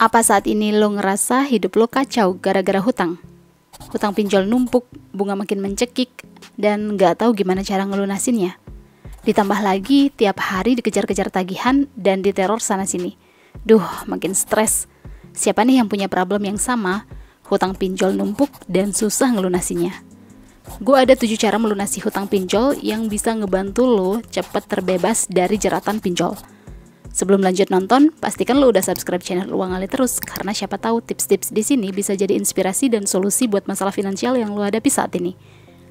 Apa saat ini lo ngerasa hidup lo kacau gara-gara hutang? Hutang pinjol numpuk, bunga makin mencekik, dan gak tahu gimana cara ngelunasinnya. Ditambah lagi tiap hari dikejar-kejar tagihan dan diteror sana-sini. Duh, makin stres. Siapa nih yang punya problem yang sama? Hutang pinjol numpuk dan susah ngelunasinya. Gue ada 7 cara melunasi hutang pinjol yang bisa ngebantu lo cepet terbebas dari jeratan pinjol. Sebelum lanjut nonton, pastikan lo udah subscribe channel Uang Ngalir terus, karena siapa tahu tips-tips di sini bisa jadi inspirasi dan solusi buat masalah finansial yang lo hadapi saat ini.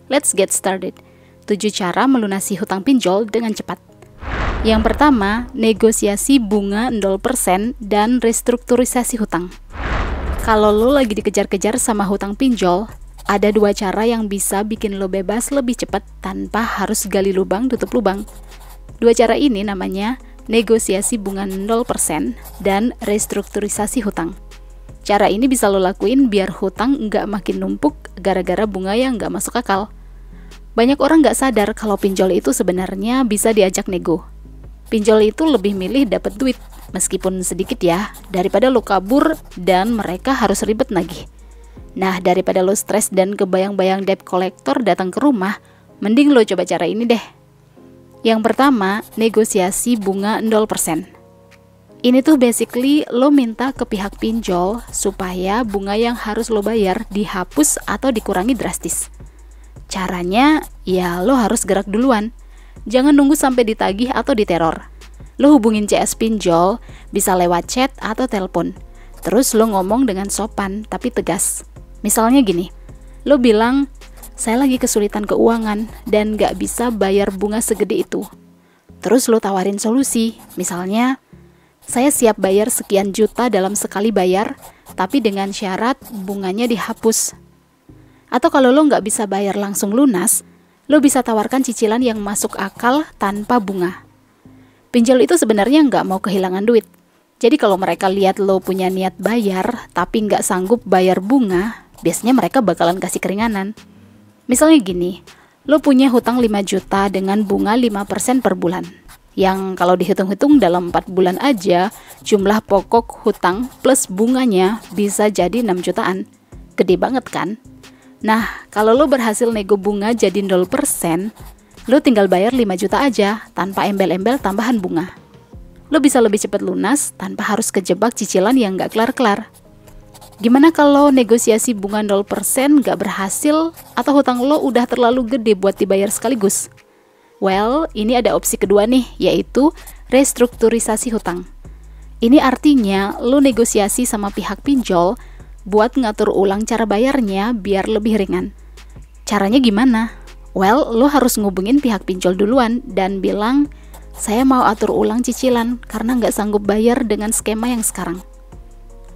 Let's get started. 7 cara melunasi hutang pinjol dengan cepat. Yang pertama, negosiasi bunga 0% dan restrukturisasi hutang. Kalau lo lagi dikejar-kejar sama hutang pinjol, ada 2 cara yang bisa bikin lo bebas lebih cepat tanpa harus gali lubang tutup lubang. 2 cara ini namanya negosiasi bunga 0% dan restrukturisasi hutang. Cara ini bisa lo lakuin biar hutang nggak makin numpuk gara-gara bunga yang nggak masuk akal. Banyak orang nggak sadar kalau pinjol itu sebenarnya bisa diajak nego. Pinjol itu lebih milih dapat duit, meskipun sedikit ya, daripada lo kabur dan mereka harus ribet nagih. Nah, daripada lo stres dan kebayang-bayang debt collector datang ke rumah, mending lo coba cara ini deh. Yang pertama, negosiasi bunga 0%. Ini tuh basically lo minta ke pihak pinjol supaya bunga yang harus lo bayar dihapus atau dikurangi drastis. Caranya, ya lo harus gerak duluan. Jangan nunggu sampai ditagih atau diteror. Lo hubungin CS pinjol, bisa lewat chat atau telepon. Terus lo ngomong dengan sopan tapi tegas. Misalnya gini, lo bilang, saya lagi kesulitan keuangan dan gak bisa bayar bunga segede itu. Terus lo tawarin solusi, misalnya, saya siap bayar sekian juta dalam sekali bayar, tapi dengan syarat bunganya dihapus. Atau kalau lo gak bisa bayar langsung lunas, lo bisa tawarkan cicilan yang masuk akal tanpa bunga. Pinjol itu sebenarnya gak mau kehilangan duit. Jadi kalau mereka lihat lo punya niat bayar, tapi gak sanggup bayar bunga, biasanya mereka bakalan kasih keringanan. Misalnya gini, lo punya hutang 5 juta dengan bunga 5% per bulan. Yang kalau dihitung-hitung dalam 4 bulan aja, jumlah pokok hutang plus bunganya bisa jadi 6 jutaan. Gede banget kan? Nah, kalau lo berhasil nego bunga jadi 0%, lo tinggal bayar 5 juta aja tanpa embel-embel tambahan bunga. Lo bisa lebih cepat lunas tanpa harus kejebak cicilan yang gak kelar-kelar. Gimana kalau negosiasi bunga 0% gak berhasil atau hutang lo udah terlalu gede buat dibayar sekaligus? Well, ini ada opsi kedua nih, yaitu restrukturisasi hutang. Ini artinya lo negosiasi sama pihak pinjol buat ngatur ulang cara bayarnya biar lebih ringan. Caranya gimana? Well, lo harus ngubungin pihak pinjol duluan dan bilang, saya mau atur ulang cicilan karena gak sanggup bayar dengan skema yang sekarang.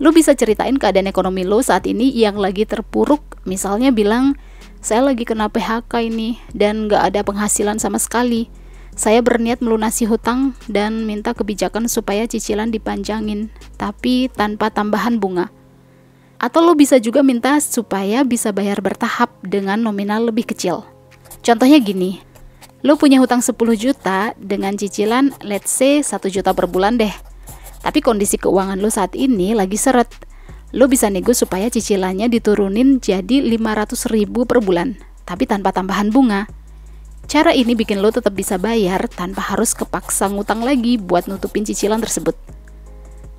Lo bisa ceritain keadaan ekonomi lo saat ini yang lagi terpuruk, misalnya bilang, saya lagi kena PHK ini dan gak ada penghasilan sama sekali. Saya berniat melunasi hutang dan minta kebijakan supaya cicilan dipanjangin, tapi tanpa tambahan bunga. Atau lo bisa juga minta supaya bisa bayar bertahap dengan nominal lebih kecil. Contohnya gini, lo punya hutang 10 juta dengan cicilan let's say 1 juta per bulan deh. Tapi kondisi keuangan lo saat ini lagi seret. Lo bisa nego supaya cicilannya diturunin jadi 500.000 per bulan, tapi tanpa tambahan bunga. Cara ini bikin lo tetap bisa bayar tanpa harus kepaksa ngutang lagi buat nutupin cicilan tersebut.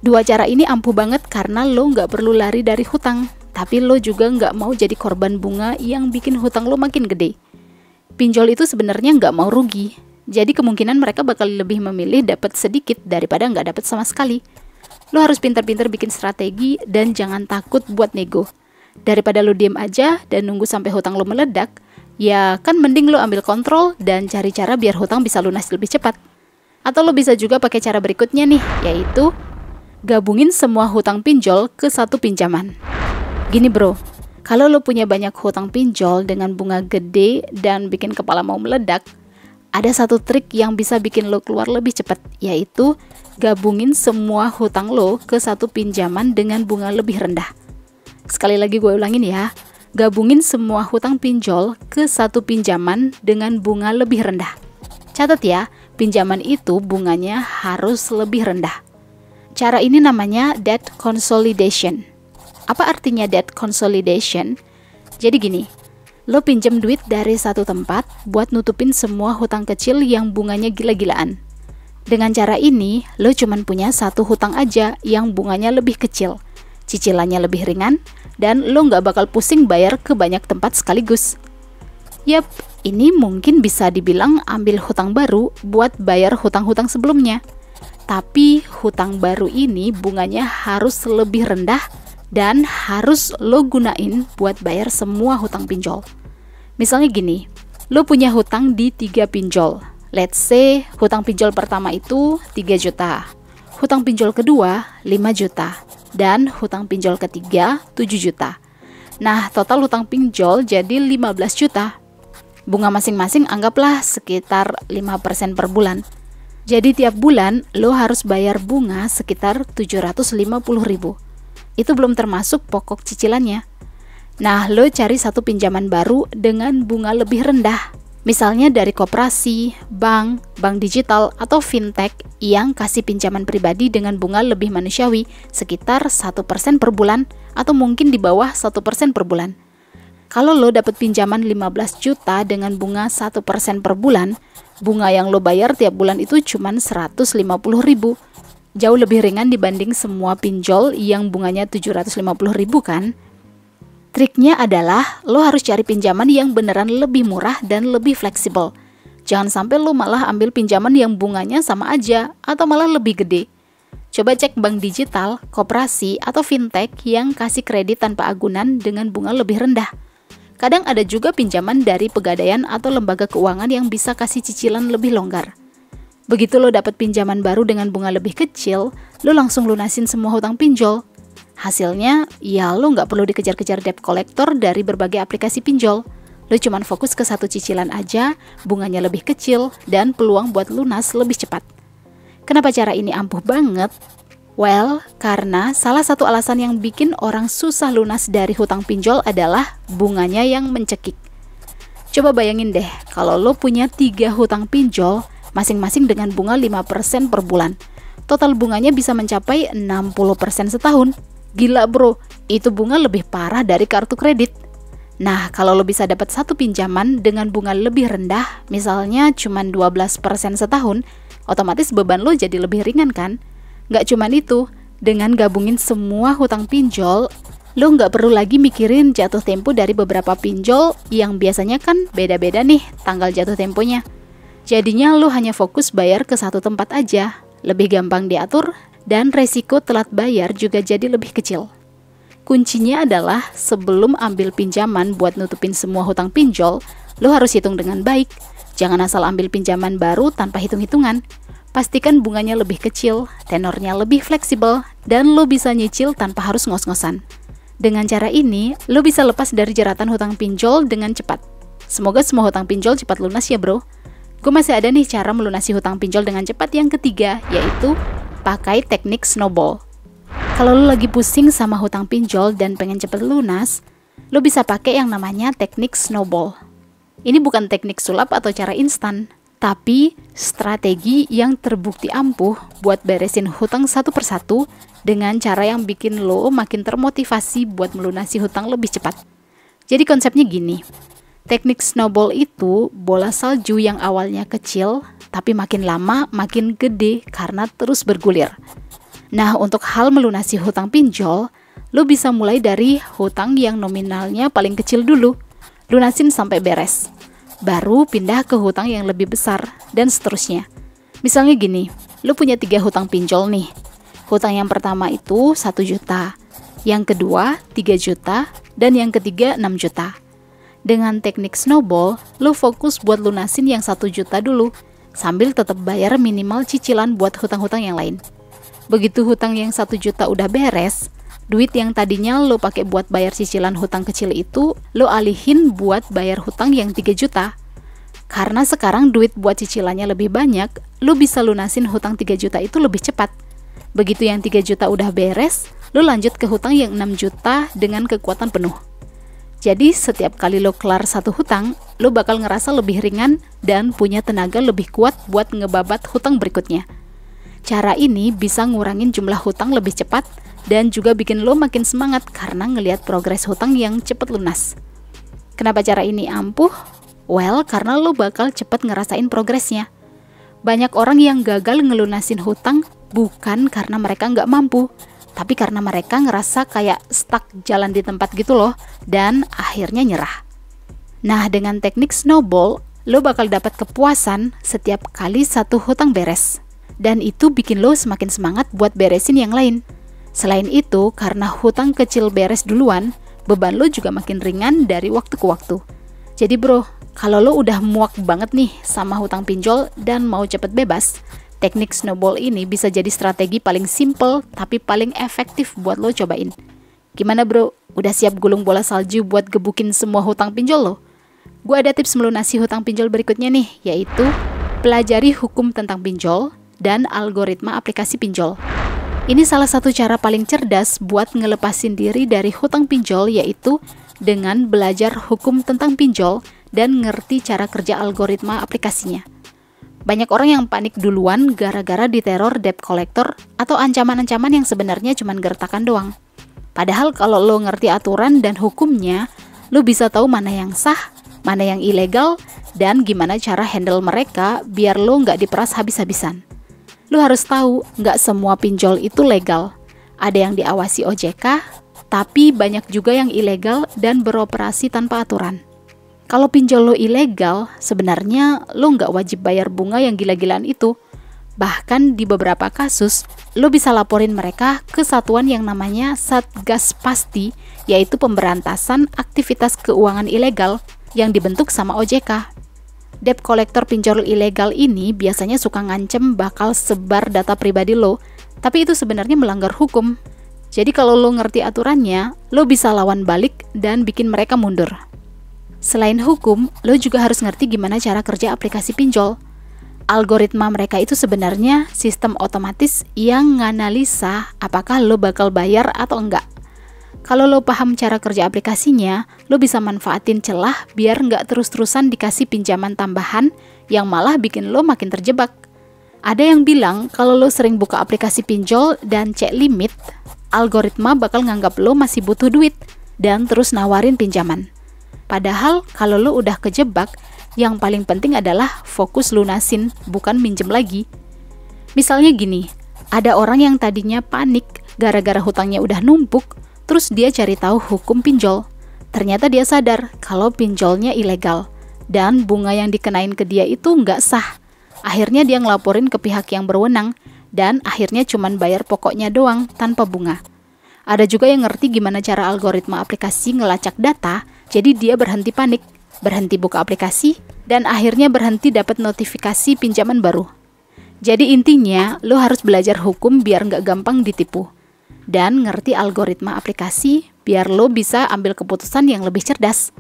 2 cara ini ampuh banget karena lo nggak perlu lari dari hutang, tapi lo juga nggak mau jadi korban bunga yang bikin hutang lo makin gede. Pinjol itu sebenarnya nggak mau rugi. Jadi kemungkinan mereka bakal lebih memilih dapat sedikit daripada nggak dapat sama sekali. Lo harus pintar-pintar bikin strategi dan jangan takut buat nego. Daripada lo diem aja dan nunggu sampai hutang lo meledak, ya kan mending lo ambil kontrol dan cari cara biar hutang bisa lunas lebih cepat. Atau lo bisa juga pakai cara berikutnya nih, yaitu gabungin semua hutang pinjol ke satu pinjaman. Gini bro, kalau lo punya banyak hutang pinjol dengan bunga gede dan bikin kepala mau meledak, ada satu trik yang bisa bikin lo keluar lebih cepat, yaitu gabungin semua hutang lo ke satu pinjaman dengan bunga lebih rendah. Sekali lagi gue ulangin ya, gabungin semua hutang pinjol ke satu pinjaman dengan bunga lebih rendah. Catat ya, pinjaman itu bunganya harus lebih rendah. Cara ini namanya debt consolidation. Apa artinya debt consolidation? Jadi gini, lo pinjam duit dari satu tempat buat nutupin semua hutang kecil yang bunganya gila-gilaan. Dengan cara ini, lo cuman punya satu hutang aja yang bunganya lebih kecil, cicilannya lebih ringan, dan lo nggak bakal pusing bayar ke banyak tempat sekaligus. Yap, ini mungkin bisa dibilang ambil hutang baru buat bayar hutang-hutang sebelumnya. Tapi hutang baru ini bunganya harus lebih rendah dan harus lo gunain buat bayar semua hutang pinjol. Misalnya gini, lo punya hutang di 3 pinjol. Let's say hutang pinjol pertama itu 3 juta, hutang pinjol kedua 5 juta, dan hutang pinjol ketiga 7 juta. Nah, total hutang pinjol jadi 15 juta. Bunga masing-masing anggaplah sekitar 5% per bulan. Jadi tiap bulan lo harus bayar bunga sekitar 750.000. Itu belum termasuk pokok cicilannya. Nah, lo cari satu pinjaman baru dengan bunga lebih rendah. Misalnya dari koperasi, bank digital, atau fintech yang kasih pinjaman pribadi dengan bunga lebih manusiawi, sekitar 1% per bulan, atau mungkin di bawah 1% per bulan. Kalau lo dapat pinjaman 15 juta dengan bunga 1% per bulan, bunga yang lo bayar tiap bulan itu cuma 150.000. Jauh lebih ringan dibanding semua pinjol yang bunganya 750.000 kan? Triknya adalah lo harus cari pinjaman yang beneran lebih murah dan lebih fleksibel. Jangan sampai lo malah ambil pinjaman yang bunganya sama aja atau malah lebih gede. Coba cek bank digital, koperasi, atau fintech yang kasih kredit tanpa agunan dengan bunga lebih rendah. Kadang ada juga pinjaman dari pegadaian atau lembaga keuangan yang bisa kasih cicilan lebih longgar. Begitu lo dapat pinjaman baru dengan bunga lebih kecil, lo langsung lunasin semua hutang pinjol. Hasilnya, ya lo nggak perlu dikejar-kejar debt collector dari berbagai aplikasi pinjol. Lo cuman fokus ke satu cicilan aja, bunganya lebih kecil, dan peluang buat lunas lebih cepat. Kenapa cara ini ampuh banget? Well, karena salah satu alasan yang bikin orang susah lunas dari hutang pinjol adalah bunganya yang mencekik. Coba bayangin deh, kalau lo punya 3 hutang pinjol, masing-masing dengan bunga 5% per bulan. Total bunganya bisa mencapai 60% setahun. Gila bro, itu bunga lebih parah dari kartu kredit. Nah, kalau lo bisa dapat satu pinjaman dengan bunga lebih rendah, misalnya cuma 12% setahun, otomatis beban lo jadi lebih ringan kan? Nggak cuman itu, dengan gabungin semua hutang pinjol, lo nggak perlu lagi mikirin jatuh tempo dari beberapa pinjol yang biasanya kan beda-beda nih tanggal jatuh temponya. Jadinya lo hanya fokus bayar ke satu tempat aja, lebih gampang diatur, dan resiko telat bayar juga jadi lebih kecil. Kuncinya adalah sebelum ambil pinjaman buat nutupin semua hutang pinjol, lo harus hitung dengan baik. Jangan asal ambil pinjaman baru tanpa hitung-hitungan. Pastikan bunganya lebih kecil, tenornya lebih fleksibel, dan lo bisa nyicil tanpa harus ngos-ngosan. Dengan cara ini, lo bisa lepas dari jeratan hutang pinjol dengan cepat. Semoga semua hutang pinjol cepat lunas ya bro. Gue masih ada nih cara melunasi hutang pinjol dengan cepat yang ketiga, yaitu pakai teknik snowball. Kalau lo lagi pusing sama hutang pinjol dan pengen cepat lunas, lo bisa pakai yang namanya teknik snowball. Ini bukan teknik sulap atau cara instan, tapi strategi yang terbukti ampuh buat beresin hutang satu persatu dengan cara yang bikin lo makin termotivasi buat melunasi hutang lebih cepat. Jadi konsepnya gini, teknik snowball itu bola salju yang awalnya kecil, tapi makin lama makin gede karena terus bergulir. Nah, untuk hal melunasi hutang pinjol, lo bisa mulai dari hutang yang nominalnya paling kecil dulu, lunasin sampai beres. Baru pindah ke hutang yang lebih besar, dan seterusnya. Misalnya gini, lo punya 3 hutang pinjol nih. Hutang yang pertama itu 1 juta, yang kedua 3 juta, dan yang ketiga 6 juta. Dengan teknik snowball, lo fokus buat lunasin yang 1 juta dulu, sambil tetap bayar minimal cicilan buat hutang-hutang yang lain. Begitu hutang yang 1 juta udah beres, duit yang tadinya lo pakai buat bayar cicilan hutang kecil itu, lo alihin buat bayar hutang yang 3 juta. Karena sekarang duit buat cicilannya lebih banyak, lo bisa lunasin hutang 3 juta itu lebih cepat. Begitu yang 3 juta udah beres, lo lanjut ke hutang yang 6 juta dengan kekuatan penuh. Jadi setiap kali lo kelar satu hutang, lo bakal ngerasa lebih ringan dan punya tenaga lebih kuat buat ngebabat hutang berikutnya. Cara ini bisa ngurangin jumlah hutang lebih cepat dan juga bikin lo makin semangat karena ngelihat progres hutang yang cepet lunas. Kenapa cara ini ampuh? Well, karena lo bakal cepet ngerasain progresnya. Banyak orang yang gagal ngelunasin hutang bukan karena mereka nggak mampu, tapi karena mereka ngerasa kayak stuck jalan di tempat gitu loh, dan akhirnya nyerah. Nah, dengan teknik snowball, lo bakal dapat kepuasan setiap kali satu hutang beres. Dan itu bikin lo semakin semangat buat beresin yang lain. Selain itu, karena hutang kecil beres duluan, beban lo juga makin ringan dari waktu ke waktu. Jadi bro, kalau lo udah muak banget nih sama hutang pinjol dan mau cepet bebas, teknik snowball ini bisa jadi strategi paling simple tapi paling efektif buat lo cobain. Gimana bro? Udah siap gulung bola salju buat gebukin semua hutang pinjol lo? Gue ada tips melunasi hutang pinjol berikutnya nih, yaitu pelajari hukum tentang pinjol dan algoritma aplikasi pinjol. Ini salah satu cara paling cerdas buat ngelepasin diri dari hutang pinjol, yaitu dengan belajar hukum tentang pinjol dan ngerti cara kerja algoritma aplikasinya. Banyak orang yang panik duluan gara-gara diteror debt collector atau ancaman-ancaman yang sebenarnya cuma gertakan doang. Padahal kalau lo ngerti aturan dan hukumnya, lo bisa tahu mana yang sah, mana yang ilegal, dan gimana cara handle mereka biar lo nggak diperas habis-habisan. Lo harus tahu, nggak semua pinjol itu legal. Ada yang diawasi OJK, tapi banyak juga yang ilegal dan beroperasi tanpa aturan. Kalau pinjol lo ilegal, sebenarnya lo nggak wajib bayar bunga yang gila-gilaan itu. Bahkan di beberapa kasus, lo bisa laporin mereka ke satuan yang namanya Satgas Pasti, yaitu pemberantasan aktivitas keuangan ilegal yang dibentuk sama OJK. Debt collector pinjol ilegal ini biasanya suka ngancem bakal sebar data pribadi lo, tapi itu sebenarnya melanggar hukum. Jadi kalau lo ngerti aturannya, lo bisa lawan balik dan bikin mereka mundur. Selain hukum, lo juga harus ngerti gimana cara kerja aplikasi pinjol. Algoritma mereka itu sebenarnya sistem otomatis yang nganalisa apakah lo bakal bayar atau enggak. Kalau lo paham cara kerja aplikasinya, lo bisa manfaatin celah biar nggak terus-terusan dikasih pinjaman tambahan yang malah bikin lo makin terjebak. Ada yang bilang kalau lo sering buka aplikasi pinjol dan cek limit, algoritma bakal nganggap lo masih butuh duit dan terus nawarin pinjaman. Padahal kalau lo udah kejebak, yang paling penting adalah fokus lunasin, bukan minjem lagi. Misalnya gini, ada orang yang tadinya panik gara-gara hutangnya udah numpuk, terus dia cari tahu hukum pinjol. Ternyata dia sadar kalau pinjolnya ilegal dan bunga yang dikenain ke dia itu nggak sah. Akhirnya dia ngelaporin ke pihak yang berwenang dan akhirnya cuman bayar pokoknya doang tanpa bunga. Ada juga yang ngerti gimana cara algoritma aplikasi ngelacak data, jadi dia berhenti panik, berhenti buka aplikasi, dan akhirnya berhenti dapat notifikasi pinjaman baru. Jadi intinya, lo harus belajar hukum biar nggak gampang ditipu. Dan ngerti algoritma aplikasi biar lo bisa ambil keputusan yang lebih cerdas.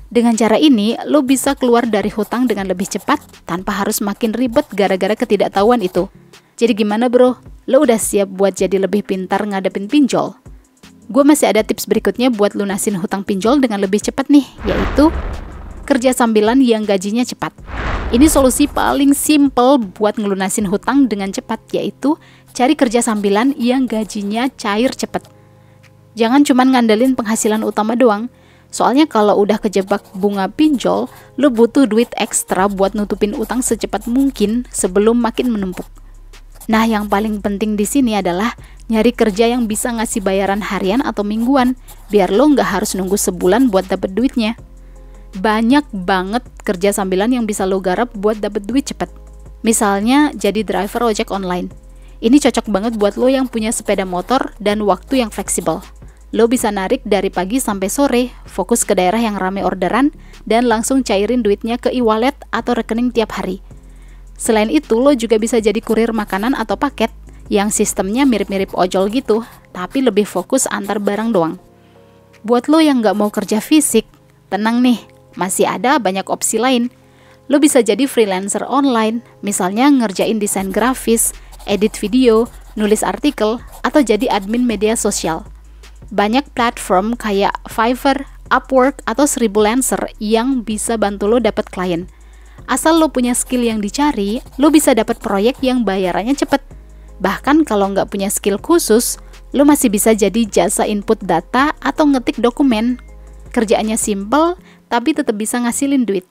Dengan cara ini, lo bisa keluar dari hutang dengan lebih cepat tanpa harus makin ribet gara-gara ketidaktahuan itu. Jadi gimana bro? Lo udah siap buat jadi lebih pintar ngadepin pinjol? Gue masih ada tips berikutnya buat lunasin hutang pinjol dengan lebih cepat nih, yaitu kerja sambilan yang gajinya cepat. Ini solusi paling simple buat ngelunasin hutang dengan cepat, yaitu cari kerja sambilan yang gajinya cair cepat. Jangan cuma ngandelin penghasilan utama doang. Soalnya kalau udah kejebak bunga pinjol, lo butuh duit ekstra buat nutupin utang secepat mungkin sebelum makin menumpuk. Nah, yang paling penting di sini adalah nyari kerja yang bisa ngasih bayaran harian atau mingguan, biar lo nggak harus nunggu sebulan buat dapet duitnya. Banyak banget kerja sambilan yang bisa lo garap buat dapet duit cepet. Misalnya jadi driver ojek online. Ini cocok banget buat lo yang punya sepeda motor dan waktu yang fleksibel. Lo bisa narik dari pagi sampai sore, fokus ke daerah yang rame orderan, dan langsung cairin duitnya ke e-wallet atau rekening tiap hari. Selain itu, lo juga bisa jadi kurir makanan atau paket yang sistemnya mirip-mirip ojol gitu, tapi lebih fokus antar barang doang. Buat lo yang nggak mau kerja fisik, tenang nih, masih ada banyak opsi lain. Lo bisa jadi freelancer online, misalnya ngerjain desain grafis, edit video, nulis artikel, atau jadi admin media sosial. Banyak platform kayak Fiverr, Upwork, atau 1000 Lancer yang bisa bantu lo dapet klien. Asal lo punya skill yang dicari, lo bisa dapat proyek yang bayarannya cepet. Bahkan kalau nggak punya skill khusus, lo masih bisa jadi jasa input data atau ngetik dokumen. Kerjaannya simple, tapi tetap bisa ngasilin duit.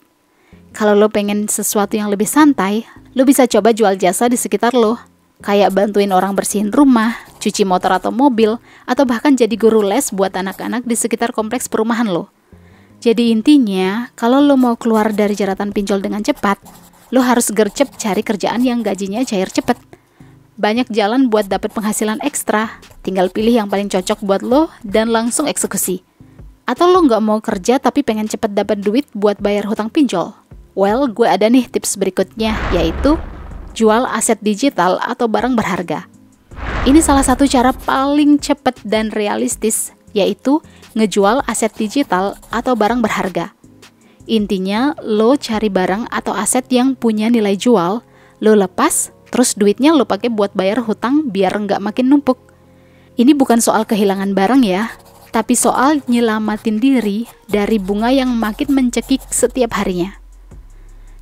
Kalau lo pengen sesuatu yang lebih santai, lo bisa coba jual jasa di sekitar lo. Kayak bantuin orang bersihin rumah, cuci motor atau mobil, atau bahkan jadi guru les buat anak-anak di sekitar kompleks perumahan lo. Jadi intinya, kalau lo mau keluar dari jeratan pinjol dengan cepat, lo harus gercep cari kerjaan yang gajinya cair cepet. Banyak jalan buat dapat penghasilan ekstra, tinggal pilih yang paling cocok buat lo dan langsung eksekusi. Atau lo nggak mau kerja tapi pengen cepet dapat duit buat bayar hutang pinjol? Well, gue ada nih tips berikutnya, yaitu jual aset digital atau barang berharga. Ini salah satu cara paling cepat dan realistis, yaitu ngejual aset digital atau barang berharga. Intinya, lo cari barang atau aset yang punya nilai jual, lo lepas, terus duitnya lo pakai buat bayar hutang biar nggak makin numpuk. Ini bukan soal kehilangan barang ya, tapi soal nyelamatin diri dari bunga yang makin mencekik setiap harinya.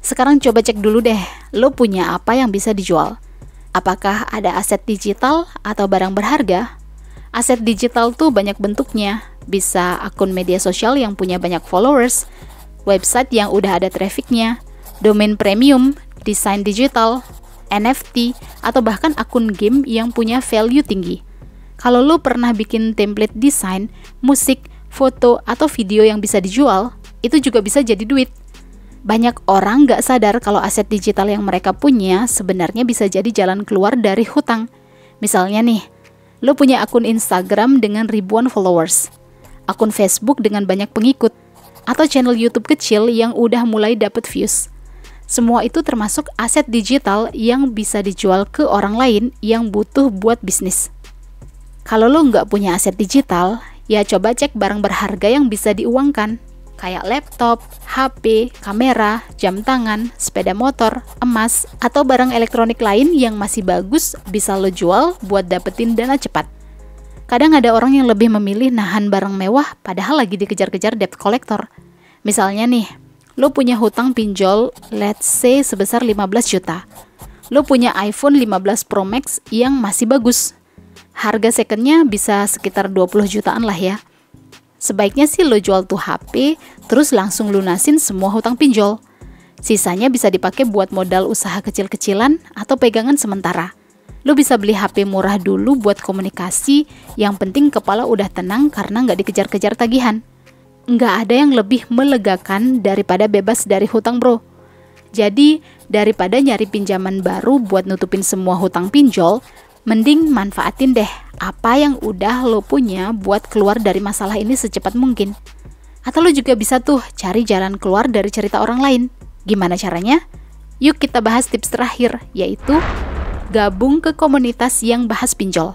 Sekarang coba cek dulu deh, lo punya apa yang bisa dijual? Apakah ada aset digital atau barang berharga? Aset digital tuh banyak bentuknya, bisa akun media sosial yang punya banyak followers, website yang udah ada trafficnya, domain premium, desain digital, NFT, atau bahkan akun game yang punya value tinggi. Kalau lo pernah bikin template desain, musik, foto, atau video yang bisa dijual, itu juga bisa jadi duit. Banyak orang nggak sadar kalau aset digital yang mereka punya sebenarnya bisa jadi jalan keluar dari hutang. Misalnya nih, lo punya akun Instagram dengan ribuan followers, akun Facebook dengan banyak pengikut, atau channel YouTube kecil yang udah mulai dapet views. Semua itu termasuk aset digital yang bisa dijual ke orang lain yang butuh buat bisnis. Kalau lo nggak punya aset digital, ya coba cek barang berharga yang bisa diuangkan, kayak laptop, HP, kamera, jam tangan, sepeda motor, emas, atau barang elektronik lain yang masih bagus bisa lo jual buat dapetin dana cepat. Kadang ada orang yang lebih memilih nahan barang mewah padahal lagi dikejar-kejar debt collector. Misalnya nih, lo punya hutang pinjol, let's say sebesar 15 juta. Lo punya iPhone 15 Pro Max yang masih bagus. Harga secondnya bisa sekitar 20 jutaan lah ya. Sebaiknya sih lo jual tuh HP, terus langsung lunasin semua hutang pinjol. Sisanya bisa dipakai buat modal usaha kecil-kecilan atau pegangan sementara. Lo bisa beli HP murah dulu buat komunikasi, yang penting kepala udah tenang karena nggak dikejar-kejar tagihan. Nggak ada yang lebih melegakan daripada bebas dari hutang bro. Jadi, daripada nyari pinjaman baru buat nutupin semua hutang pinjol, mending manfaatin deh apa yang udah lo punya buat keluar dari masalah ini secepat mungkin. Atau lo juga bisa tuh cari jalan keluar dari cerita orang lain. Gimana caranya? Yuk kita bahas tips terakhir, yaitu gabung ke komunitas yang bahas pinjol.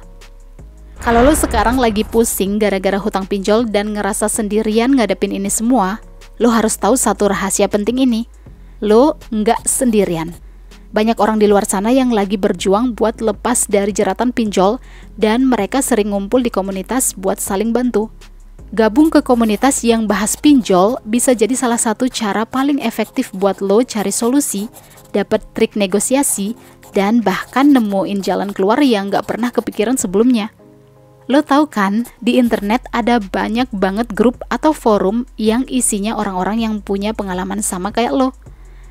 Kalau lo sekarang lagi pusing gara-gara hutang pinjol dan ngerasa sendirian ngadepin ini semua, lo harus tahu satu rahasia penting ini. Lo nggak sendirian. Banyak orang di luar sana yang lagi berjuang buat lepas dari jeratan pinjol dan mereka sering ngumpul di komunitas buat saling bantu. Gabung ke komunitas yang bahas pinjol bisa jadi salah satu cara paling efektif buat lo cari solusi, dapat trik negosiasi, dan bahkan nemuin jalan keluar yang gak pernah kepikiran sebelumnya. Lo tahu kan, di internet ada banyak banget grup atau forum yang isinya orang-orang yang punya pengalaman sama kayak lo.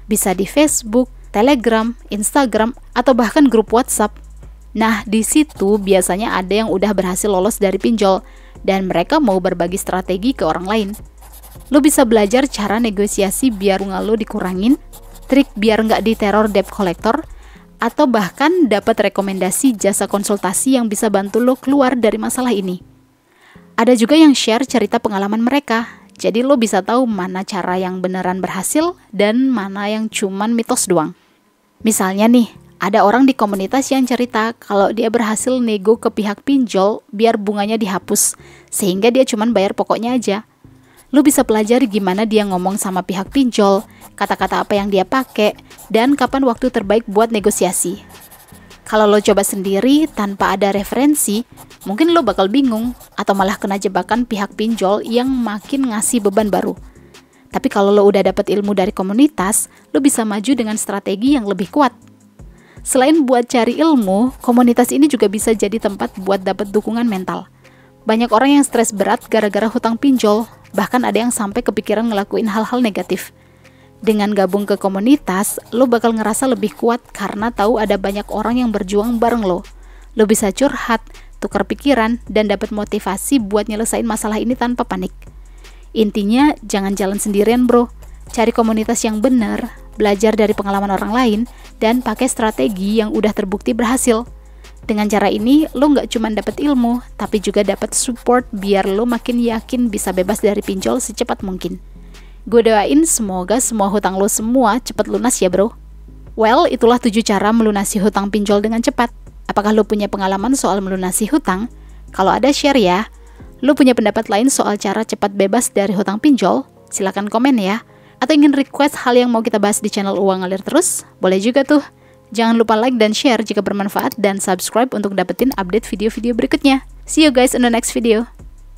Bisa di Facebook, Telegram, Instagram, atau bahkan grup WhatsApp. Nah, di situ biasanya ada yang udah berhasil lolos dari pinjol dan mereka mau berbagi strategi ke orang lain. Lo bisa belajar cara negosiasi biar bunga lo dikurangin, trik biar nggak diteror debt collector, atau bahkan dapat rekomendasi jasa konsultasi yang bisa bantu lo keluar dari masalah ini. Ada juga yang share cerita pengalaman mereka. Jadi lo bisa tahu mana cara yang beneran berhasil dan mana yang cuman mitos doang. Misalnya nih, ada orang di komunitas yang cerita kalau dia berhasil nego ke pihak pinjol biar bunganya dihapus, sehingga dia cuman bayar pokoknya aja. Lo bisa pelajari gimana dia ngomong sama pihak pinjol, kata-kata apa yang dia pakai, dan kapan waktu terbaik buat negosiasi. Kalau lo coba sendiri tanpa ada referensi, mungkin lo bakal bingung atau malah kena jebakan pihak pinjol yang makin ngasih beban baru. Tapi kalau lo udah dapet ilmu dari komunitas, lo bisa maju dengan strategi yang lebih kuat. Selain buat cari ilmu, komunitas ini juga bisa jadi tempat buat dapat dukungan mental. Banyak orang yang stres berat gara-gara hutang pinjol, bahkan ada yang sampai kepikiran ngelakuin hal-hal negatif. Dengan gabung ke komunitas, lo bakal ngerasa lebih kuat karena tahu ada banyak orang yang berjuang bareng lo. Lo bisa curhat, tukar pikiran, dan dapat motivasi buat nyelesain masalah ini tanpa panik. Intinya, jangan jalan sendirian bro. Cari komunitas yang benar, belajar dari pengalaman orang lain, dan pakai strategi yang udah terbukti berhasil. Dengan cara ini, lo nggak cuma dapat ilmu, tapi juga dapat support biar lo makin yakin bisa bebas dari pinjol secepat mungkin. Gue doain semoga semua hutang lo semua cepat lunas ya bro. Well, itulah 7 cara melunasi hutang pinjol dengan cepat. Apakah lo punya pengalaman soal melunasi hutang? Kalau ada, share ya. Lo punya pendapat lain soal cara cepat bebas dari hutang pinjol? Silahkan komen ya. Atau ingin request hal yang mau kita bahas di channel Uang Ngalir Terus? Boleh juga tuh. Jangan lupa like dan share jika bermanfaat dan subscribe untuk dapetin update video-video berikutnya. See you guys in the next video.